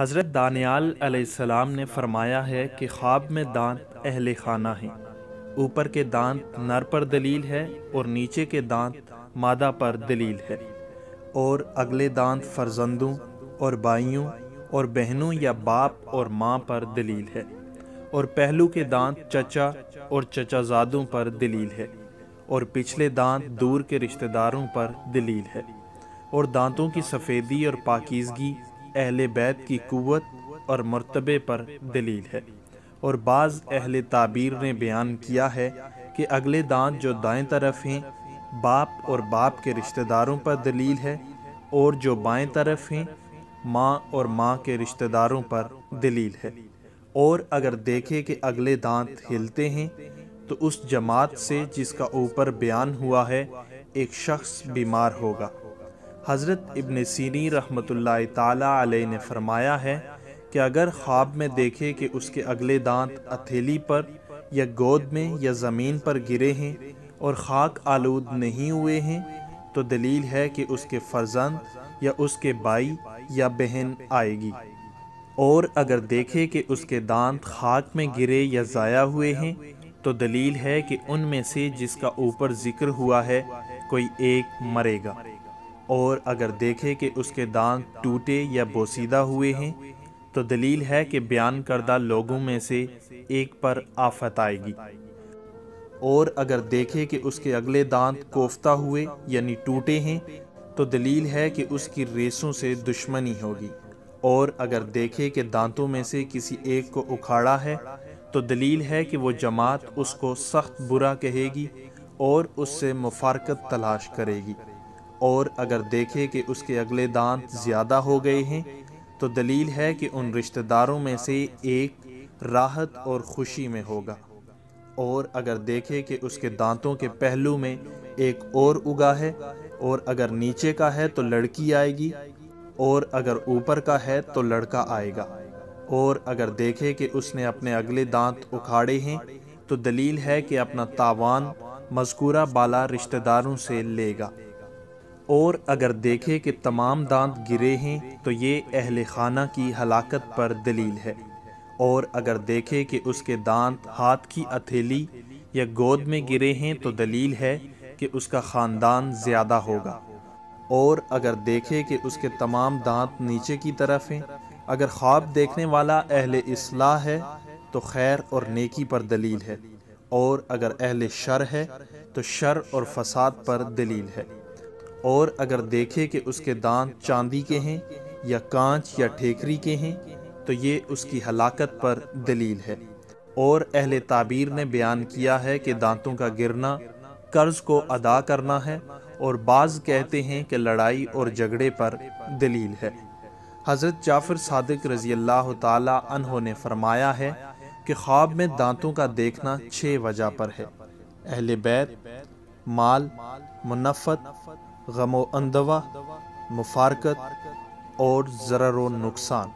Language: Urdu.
حضرت دانیال علیہ السلام نے فرمایا ہے کہ خواب میں دانت اہل خانہ ہیں۔ اوپر کے دانت نر پر دلیل ہے اور نیچے کے دانت مادہ پر دلیل ہے، اور اگلے دانت فرزندوں اور بھائیوں اور بہنوں یا باپ اور ماں پر دلیل ہے، اور پہلو کے دانت چچا اور چچا زادوں پر دلیل ہے، اور پچھلے دانت دور کے رشتہ داروں پر دلیل ہے، اور دانتوں کی سفیدی اور پاکیزگی اہل بیت کی قوت اور مرتبے پر دلیل ہے۔ اور بعض اہل تعبیر نے بیان کیا ہے کہ اگلے دانت جو دائیں طرف ہیں باپ اور باپ کے رشتہ داروں پر دلیل ہے، اور جو بائیں طرف ہیں ماں اور ماں کے رشتہ داروں پر دلیل ہے۔ اور اگر دیکھے کہ اگلے دانت ہلتے ہیں تو اس جماعت سے جس کا اوپر بیان ہوا ہے ایک شخص بیمار ہوگا۔ حضرت ابن سیرین رحمۃ اللہ تعالی علیہ نے فرمایا ہے کہ اگر خواب میں دیکھے کہ اس کے اگلے دانت ہتھیلی پر یا گود میں یا زمین پر گرے ہیں اور خاک آلود نہیں ہوئے ہیں تو دلیل ہے کہ اس کے فرزند یا اس کے بھائی یا بہن آئے گی۔ اور اگر دیکھے کہ اس کے دانت خاک میں گرے یا ضائع ہوئے ہیں تو دلیل ہے کہ ان میں سے جس کا اوپر ذکر ہوا ہے کوئی ایک مرے گا۔ اور اگر دیکھے کہ اس کے دانت ٹوٹے یا بوسیدہ ہوئے ہیں تو دلیل ہے کہ بیان کردہ لوگوں میں سے ایک پر آفت آئے گی۔ اور اگر دیکھے کہ اس کے اگلے دانت کوفتہ ہوئے یعنی ٹوٹے ہیں تو دلیل ہے کہ اس کی ریسوں سے دشمنی ہوگی۔ اور اگر دیکھے کہ دانتوں میں سے کسی ایک کو اکھاڑا ہے تو دلیل ہے کہ وہ جماعت اس کو سخت برا کہے گی اور اس سے مفارقت تلاش کرے گی۔ اور اگر دیکھے کہ اس کے اگلے دانت زیادہ ہو گئے ہیں تو دلیل ہے کہ ان رشتہ داروں میں سے ایک راحت اور خوشی میں ہوگا۔ اور اگر دیکھے کہ اس کے دانتوں کے پہلو میں ایک اور اگا ہے، اور اگر نیچے کا ہے تو لڑکی آئے گی، اور اگر اوپر کا ہے تو لڑکا آئے گا۔ اور اگر دیکھے کہ اس نے اپنے اگلے دانت اکھاڑے ہیں تو دلیل ہے کہ اپنا تاوان مذکورہ بالا رشتہ داروں سے لے گا۔ اور اگر دیکھے کہ تمام دانت گرے ہیں تو یہ اہل خانہ کی ہلاکت پر دلیل ہے۔ اور اگر دیکھے کہ اس کے دانت ہاتھ کی ہتھیلی یا گود میں گرے ہیں تو دلیل ہے کہ اس کا خاندان زیادہ ہوگا۔ اور اگر دیکھے کہ اس کے تمام دانت نیچے کی طرف ہیں، اگر خواب دیکھنے والا اہل اصلاح ہے تو خیر اور نیکی پر دلیل ہے، اور اگر اہل شر ہے تو شر اور فساد پر دلیل ہے۔ اور اگر دیکھے کہ اس کے دانت چاندی کے ہیں یا کانچ یا ٹھیکری کے ہیں تو یہ اس کی ہلاکت پر دلیل ہے۔ اور اہل تعبیر نے بیان کیا ہے کہ دانتوں کا گرنا قرض کو ادا کرنا ہے، اور بعض کہتے ہیں کہ لڑائی اور جھگڑے پر دلیل ہے۔ حضرت جعفر صادق رضی اللہ تعالی عنہ نے فرمایا ہے کہ خواب میں دانتوں کا دیکھنا 6 وجہ پر ہے: اہل بیت، مال، منفعت، غم و اندوہ، مفارقت اور ضرر و نقصان۔